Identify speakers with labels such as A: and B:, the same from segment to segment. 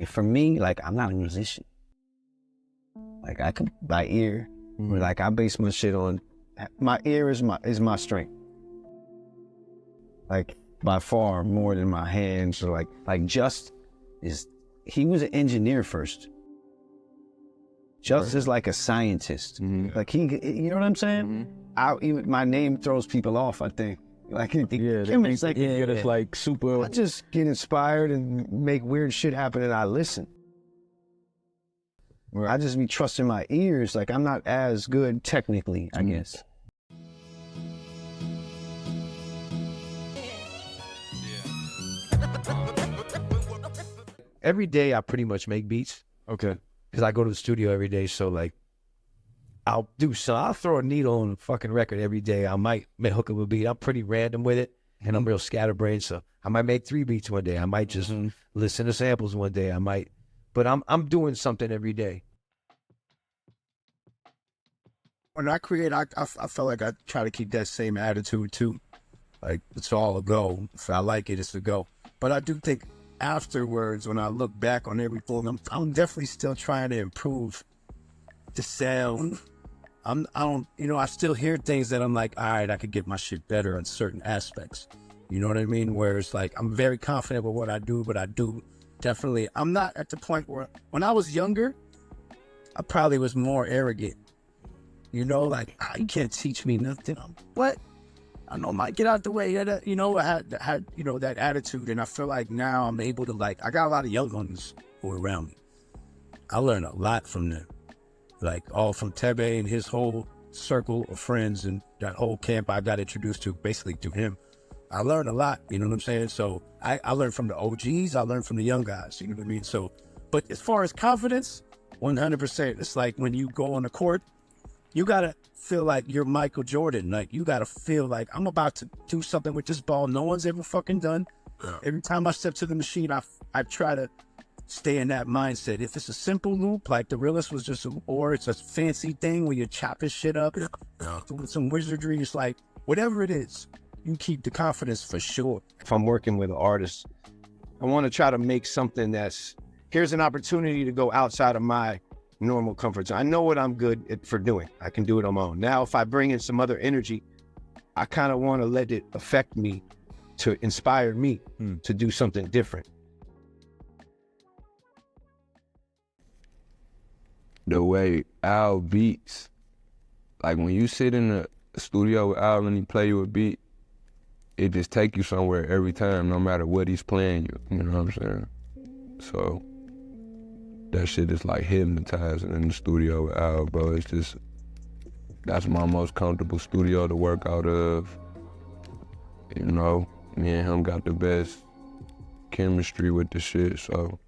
A: For me, like, I'm not a musician. Like, I could by ear, or like I base my shit on, my ear is my strength. Like, by far more than my hands, or like Just is, he was an engineer first. Just is like a scientist. Like, you know what I'm saying? Even my name throws people off, I think. Like, chemist, like,
B: it's like super.
A: I just get inspired and make weird shit happen, and I listen. I just be trusting my ears. Like, I'm not as good technically, I guess.
C: Every day I pretty much make beats.
B: Okay.
C: Because I go to the studio every day, so like I'll throw a needle on a fucking record every day. I might hook up a beat. I'm pretty random with it, and I'm real scatterbrained, so I might make 3 beats one day. I might just listen to samples one day. But I'm doing something every day.
B: When I create, I feel like I try to keep that same attitude too. Like, it's all a go. If I like it, it's a go. But I do think afterwards, when I look back on everything, I'm definitely still trying to improve the sound. I still hear things that I'm like, all right, I could get my shit better in certain aspects. You know what I mean? Where it's like, I'm very confident with what I do, but I do definitely, I'm not at the point where, when I was younger, I probably was more arrogant. You know, like, you can't teach me nothing. What? I know, Mike, get out the way. I had that attitude. And I feel like now I'm able to, like, I got a lot of young ones who are around me. I learned a lot from them. Like, all from Tebe and his whole circle of friends and that whole camp I got introduced to basically through him. I learned a lot, you know what I'm saying? So I learned from the OGs, I learned from the young guys, you know what I mean? So, but as far as confidence, 100%. It's like when you go on the court, you gotta feel like you're Michael Jordan. Like, you gotta feel like I'm about to do something with this ball no one's ever fucking done. Yeah. Every time I step to the machine, I try to stay in that mindset. If it's a simple loop, like the realist was just, or it's a fancy thing where you're chopping shit up, doing some wizardry, it's like, whatever it is, you keep the confidence for sure.
C: If I'm working with an artist, I want to try to make something here's an opportunity to go outside of my normal comfort zone. I know what I'm good for doing. I can do it on my own. Now, if I bring in some other energy, I kind of want to let it affect me, to inspire me to do something different.
D: The way Al beats, like when you sit in the studio with Al and he play you a beat, it just take you somewhere every time, no matter what he's playing you. You know what I'm saying? So that shit is like hypnotizing in the studio with Al, bro. It's just, that's my most comfortable studio to work out of. You know, me and him got the best chemistry with the shit, so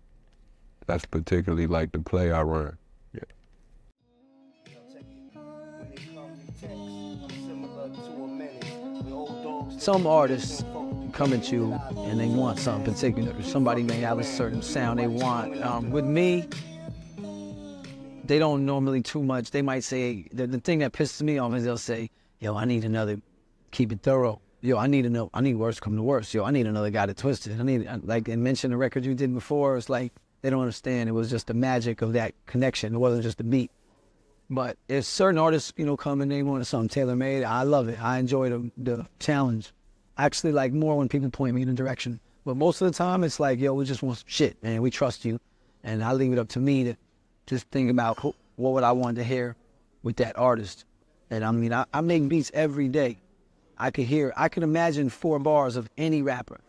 D: that's particularly like the play I run. Yeah.
E: Some artists come at you and they want something particular. Somebody may have a certain sound they want. With me, they don't normally too much. They might say, the thing that pisses me off is they'll say, yo, I need another, keep it thorough. Yo, I need worse come to worse. Yo, I need another guy to twist it. I need, like, and mention the record you did before, it's like, they don't understand. It was just the magic of that connection. It wasn't just the beat. But if certain artists, come and they want something tailor-made, I love it. I enjoy the challenge. I actually like more when people point me in a direction. But most of the time, it's like, yo, we just want some shit, man. We trust you. And I leave it up to me to just think about what would I want to hear with that artist. And I mean, I make beats every day. I could imagine 4 bars of any rapper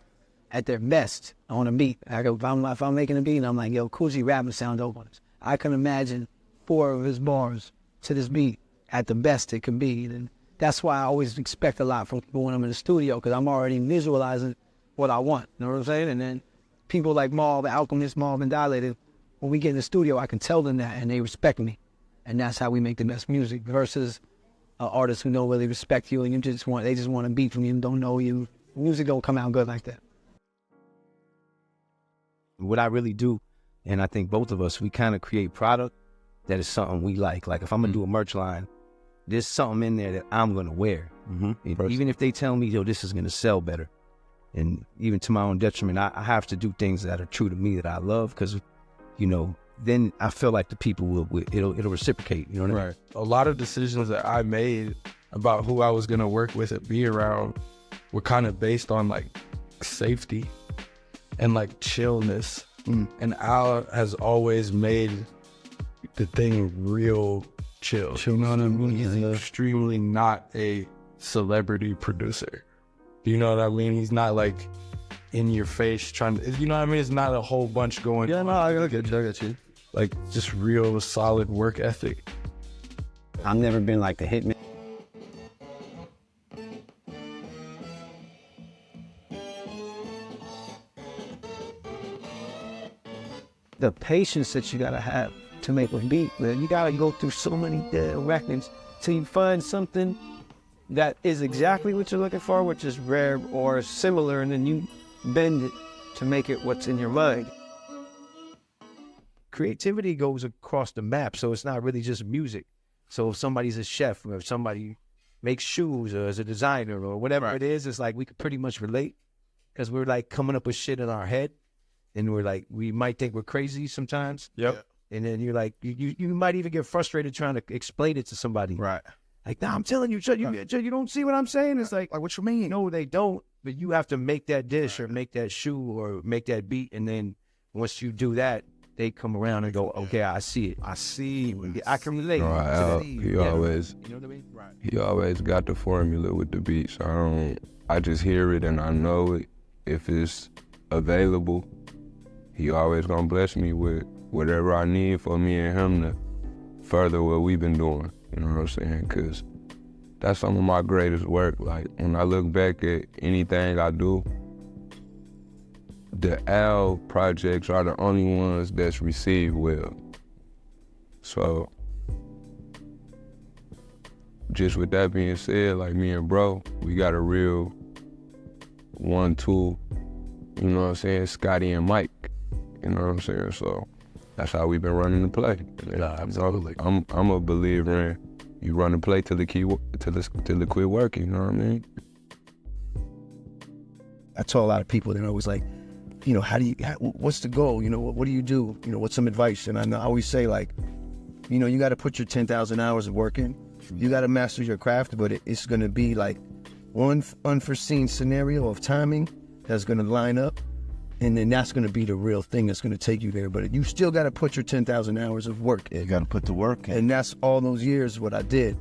E: at their best on a beat. If I'm making a beat and I'm like, yo, Kool G rapping sound dope on this, I can imagine 4 of his bars to this beat at the best it can be. And that's why I always expect a lot from people when I'm in the studio, because I'm already visualizing what I want. You know what I'm saying? And then people like Marv, Alchemist, Marv, and Dilated, when we get in the studio, I can tell them that and they respect me. And that's how we make the best music, versus artists who don't really respect you and they just want a beat from you and don't know you. Music don't come out good like that.
A: What I really do, and I think both of us, we kind of create product that is something we like. Like, if I'm gonna do a merch line, there's something in there that I'm gonna wear. Even if they tell me, yo, this is gonna sell better. And even to my own detriment, I have to do things that are true to me, that I love, because then I feel like the people it'll reciprocate. You know what I mean?
F: Right. A lot of decisions that I made about who I was gonna work with and be around were kind of based on like safety and like chillness. And Al has always made the thing real chill. You know what I mean? He's extremely not a celebrity producer. You know what I mean? He's not like in your face trying to, you know what I mean? It's not a whole bunch going on.
E: I get you.
F: Like just real solid work ethic.
G: I've never been like the hitman.
E: The patience that you gotta have to make a beat, man. You gotta go through so many records till you find something that is exactly what you're looking for, which is rare or similar, and then you bend it to make it what's in your mind.
A: Creativity goes across the map, so it's not really just music. So if somebody's a chef, or if somebody makes shoes, or is a designer, or whatever it is, it's like we could pretty much relate, because we're like coming up with shit in our head, and we're like, we might think we're crazy sometimes.
F: Yep.
A: And then you're like, you might even get frustrated trying to explain it to somebody.
B: Right.
A: Like, nah, I'm telling you, you don't see what I'm saying? It's like
B: what you mean?
A: No, they don't. But you have to make that dish or make that shoe or make that beat. And then once you do that, they come around and go, okay, I see it. I see. I can relate.
D: No, Al, he always,
A: you know what I mean? Right.
D: he always got the formula with the beats. I just hear it and I know it. If it's available, he always gonna bless me with whatever I need for me and him to further what we've been doing. You know what I'm saying? Because that's some of my greatest work. Like, when I look back at anything I do, the Al projects are the only ones that's received well. So, just with that being said, like me and bro, we got a real 1-2, you know what I'm saying, Scotty and Mike, you know what I'm saying? So, that's how we've been running the play.
B: Yeah, absolutely.
D: I'm a believer in you run the play till it quit working. You know what I mean?
B: I tell a lot of people, they're always like, what's the goal? What do you do? What's some advice? And I always say, like, you got to put your 10,000 hours of work in. You got to master your craft, but it's going to be like one unforeseen scenario of timing that's going to line up. And then that's going to be the real thing that's going to take you there. But you still got to put your 10,000 hours of work in.
H: You got to put the work in.
B: And that's all those years what I did.